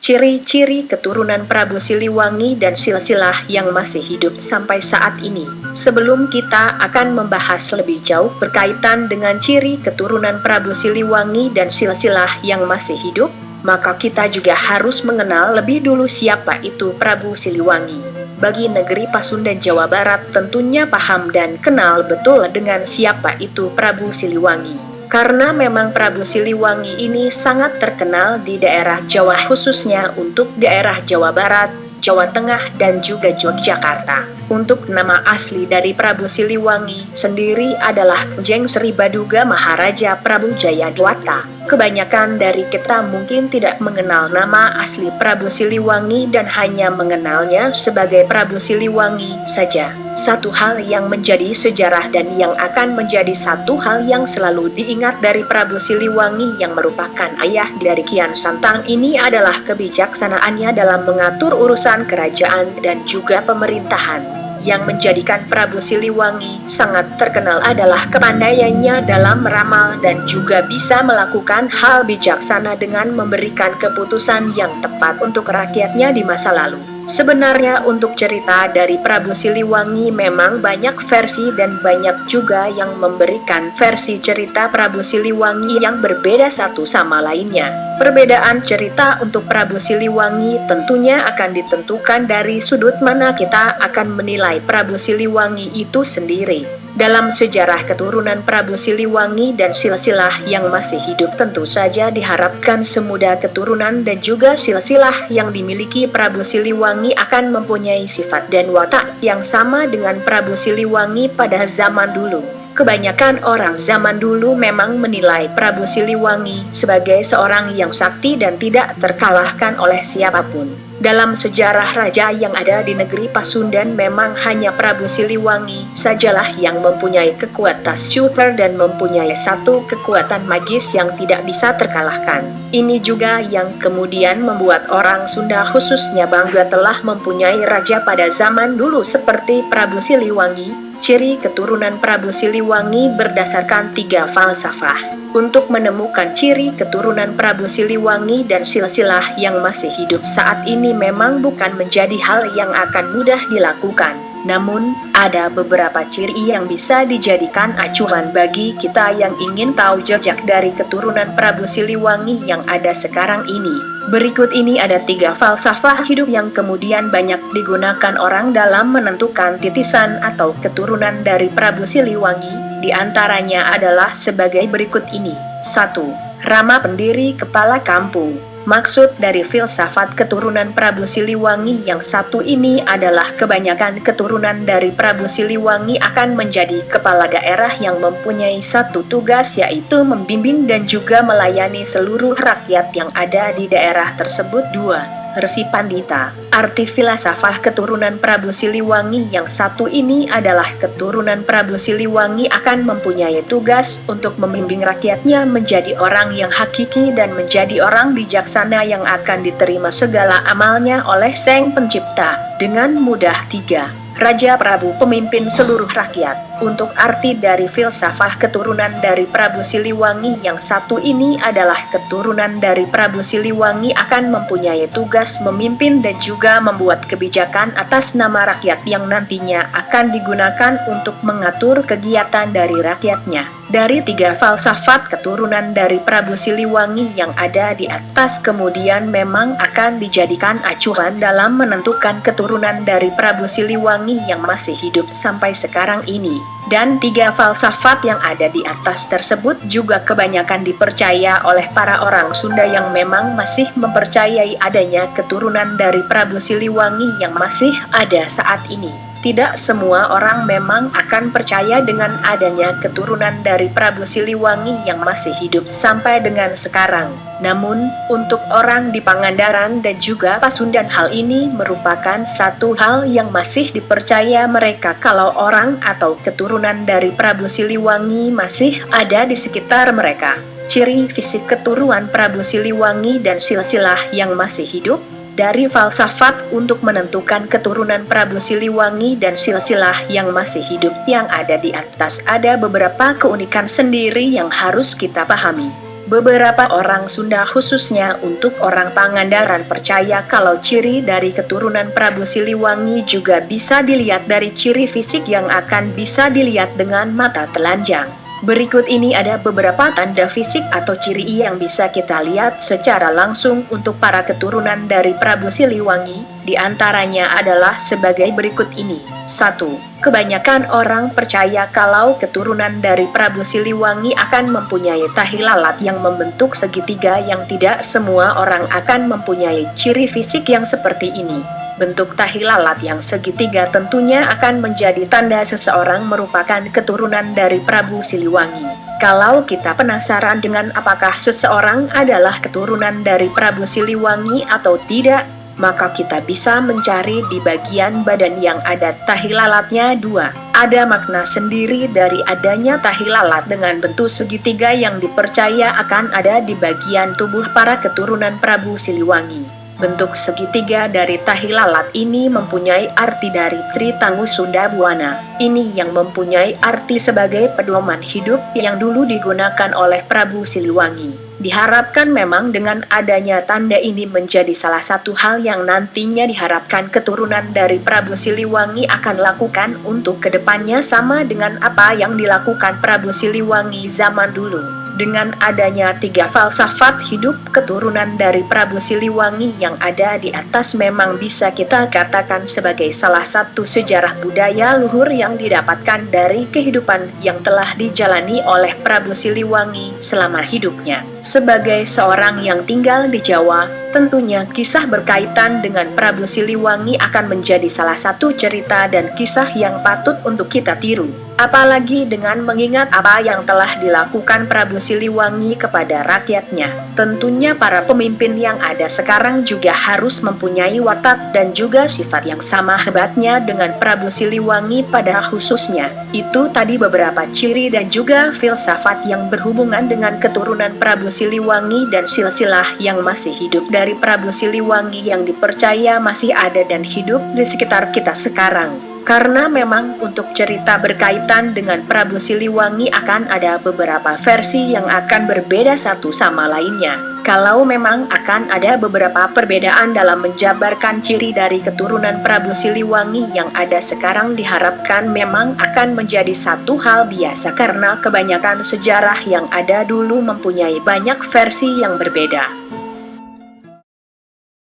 Ciri-ciri keturunan Prabu Siliwangi dan silsilah yang masih hidup sampai saat ini. Sebelum kita akan membahas lebih jauh berkaitan dengan ciri keturunan Prabu Siliwangi dan silsilah yang masih hidup, maka kita juga harus mengenal lebih dulu siapa itu Prabu Siliwangi. Bagi negeri Pasundan Jawa Barat tentunya paham dan kenal betul dengan siapa itu Prabu Siliwangi. Karena memang Prabu Siliwangi ini sangat terkenal di daerah Jawa, khususnya untuk daerah Jawa Barat, Jawa Tengah, dan juga Yogyakarta. Untuk nama asli dari Prabu Siliwangi sendiri adalah Jeng Sri Baduga Maharaja Prabu Jayadwata. Kebanyakan dari kita mungkin tidak mengenal nama asli Prabu Siliwangi dan hanya mengenalnya sebagai Prabu Siliwangi saja. Satu hal yang menjadi sejarah dan yang akan menjadi satu hal yang selalu diingat dari Prabu Siliwangi yang merupakan ayah dari Kian Santang ini adalah kebijaksanaannya dalam mengatur urusan kerajaan dan juga pemerintahan. Yang menjadikan Prabu Siliwangi sangat terkenal adalah kepandaiannya dalam meramal dan juga bisa melakukan hal bijaksana dengan memberikan keputusan yang tepat untuk rakyatnya di masa lalu. Sebenarnya untuk cerita dari Prabu Siliwangi memang banyak versi dan banyak juga yang memberikan versi cerita Prabu Siliwangi yang berbeda satu sama lainnya. Perbedaan cerita untuk Prabu Siliwangi tentunya akan ditentukan dari sudut mana kita akan menilai Prabu Siliwangi itu sendiri. Dalam sejarah keturunan Prabu Siliwangi dan silsilah yang masih hidup tentu saja diharapkan semua keturunan dan juga silsilah yang dimiliki Prabu Siliwangi akan mempunyai sifat dan watak yang sama dengan Prabu Siliwangi pada zaman dulu. Kebanyakan orang zaman dulu memang menilai Prabu Siliwangi sebagai seorang yang sakti dan tidak terkalahkan oleh siapapun. Dalam sejarah raja yang ada di negeri Pasundan memang hanya Prabu Siliwangi sajalah yang mempunyai kekuatan super dan mempunyai satu kekuatan magis yang tidak bisa terkalahkan. Ini juga yang kemudian membuat orang Sunda khususnya bangga telah mempunyai raja pada zaman dulu seperti Prabu Siliwangi. Ciri keturunan Prabu Siliwangi berdasarkan 3 falsafah. Untuk menemukan ciri keturunan Prabu Siliwangi dan silsilah yang masih hidup saat ini memang bukan menjadi hal yang akan mudah dilakukan. Namun, ada beberapa ciri yang bisa dijadikan acuan bagi kita yang ingin tahu jejak dari keturunan Prabu Siliwangi yang ada sekarang ini. Berikut ini ada 3 falsafah hidup yang kemudian banyak digunakan orang dalam menentukan titisan atau keturunan dari Prabu Siliwangi. Di antaranya adalah sebagai berikut ini. 1. Rama pendiri kepala kampung. Maksud dari filsafat keturunan Prabu Siliwangi yang satu ini adalah kebanyakan keturunan dari Prabu Siliwangi akan menjadi kepala daerah yang mempunyai satu tugas, yaitu membimbing dan juga melayani seluruh rakyat yang ada di daerah tersebut. 2. Resi Pandita. Arti filsafat keturunan Prabu Siliwangi yang satu ini adalah keturunan Prabu Siliwangi akan mempunyai tugas untuk membimbing rakyatnya menjadi orang yang hakiki dan menjadi orang bijaksana yang akan diterima segala amalnya oleh Sang Pencipta dengan mudah. 3. Raja Prabu, pemimpin seluruh rakyat. Untuk arti dari filsafat keturunan dari Prabu Siliwangi yang satu ini adalah keturunan dari Prabu Siliwangi akan mempunyai tugas memimpin dan juga membuat kebijakan atas nama rakyat yang nantinya akan digunakan untuk mengatur kegiatan dari rakyatnya. Dari 3 falsafat keturunan dari Prabu Siliwangi yang ada di atas kemudian memang akan dijadikan acuan dalam menentukan keturunan dari Prabu Siliwangi yang masih hidup sampai sekarang ini. Dan 3 falsafat yang ada di atas tersebut juga kebanyakan dipercaya oleh para orang Sunda yang memang masih mempercayai adanya keturunan dari Prabu Siliwangi yang masih ada saat ini. Tidak semua orang memang akan percaya dengan adanya keturunan dari Prabu Siliwangi yang masih hidup sampai dengan sekarang. Namun, untuk orang di Pangandaran dan juga Pasundan hal ini merupakan satu hal yang masih dipercaya mereka kalau orang atau keturunan dari Prabu Siliwangi masih ada di sekitar mereka. Ciri fisik keturunan Prabu Siliwangi dan silsilah yang masih hidup. Dari falsafat untuk menentukan keturunan Prabu Siliwangi dan silsilah yang masih hidup yang ada di atas ada beberapa keunikan sendiri yang harus kita pahami. Beberapa orang Sunda khususnya untuk orang Pangandaran percaya kalau ciri dari keturunan Prabu Siliwangi juga bisa dilihat dari ciri fisik yang akan bisa dilihat dengan mata telanjang. Berikut ini ada beberapa tanda fisik atau ciri yang bisa kita lihat secara langsung untuk para keturunan dari Prabu Siliwangi. Di antaranya adalah sebagai berikut ini. 1. Kebanyakan orang percaya kalau keturunan dari Prabu Siliwangi akan mempunyai tahi lalat yang membentuk segitiga, yang tidak semua orang akan mempunyai ciri fisik yang seperti ini. Bentuk tahi lalat yang segitiga tentunya akan menjadi tanda seseorang merupakan keturunan dari Prabu Siliwangi. Kalau kita penasaran dengan apakah seseorang adalah keturunan dari Prabu Siliwangi atau tidak, maka kita bisa mencari di bagian badan yang ada tahi lalatnya. 2. Ada makna sendiri dari adanya tahi lalat dengan bentuk segitiga yang dipercaya akan ada di bagian tubuh para keturunan Prabu Siliwangi. Bentuk segitiga dari tahi lalat ini mempunyai arti dari Tri Tanggu Sunda Buana. Ini yang mempunyai arti sebagai pedoman hidup yang dulu digunakan oleh Prabu Siliwangi. Diharapkan memang dengan adanya tanda ini menjadi salah satu hal yang nantinya diharapkan keturunan dari Prabu Siliwangi akan lakukan untuk kedepannya, sama dengan apa yang dilakukan Prabu Siliwangi zaman dulu. Dengan adanya 3 falsafat hidup keturunan dari Prabu Siliwangi yang ada di atas, memang bisa kita katakan sebagai salah satu sejarah budaya luhur yang didapatkan dari kehidupan yang telah dijalani oleh Prabu Siliwangi selama hidupnya. Sebagai seorang yang tinggal di Jawa, tentunya kisah berkaitan dengan Prabu Siliwangi akan menjadi salah satu cerita dan kisah yang patut untuk kita tiru. Apalagi dengan mengingat apa yang telah dilakukan Prabu Siliwangi kepada rakyatnya. Tentunya para pemimpin yang ada sekarang juga harus mempunyai watak dan juga sifat yang sama hebatnya dengan Prabu Siliwangi pada khususnya. Itu tadi beberapa ciri dan juga filsafat yang berhubungan dengan keturunan Prabu Siliwangi dan silsilah yang masih hidup dari Prabu Siliwangi yang dipercaya masih ada dan hidup di sekitar kita sekarang. Karena memang untuk cerita berkaitan dengan Prabu Siliwangi akan ada beberapa versi yang akan berbeda satu sama lainnya. Kalau memang akan ada beberapa perbedaan dalam menjabarkan ciri dari keturunan Prabu Siliwangi yang ada sekarang, diharapkan memang akan menjadi satu hal biasa karena kebanyakan sejarah yang ada dulu mempunyai banyak versi yang berbeda.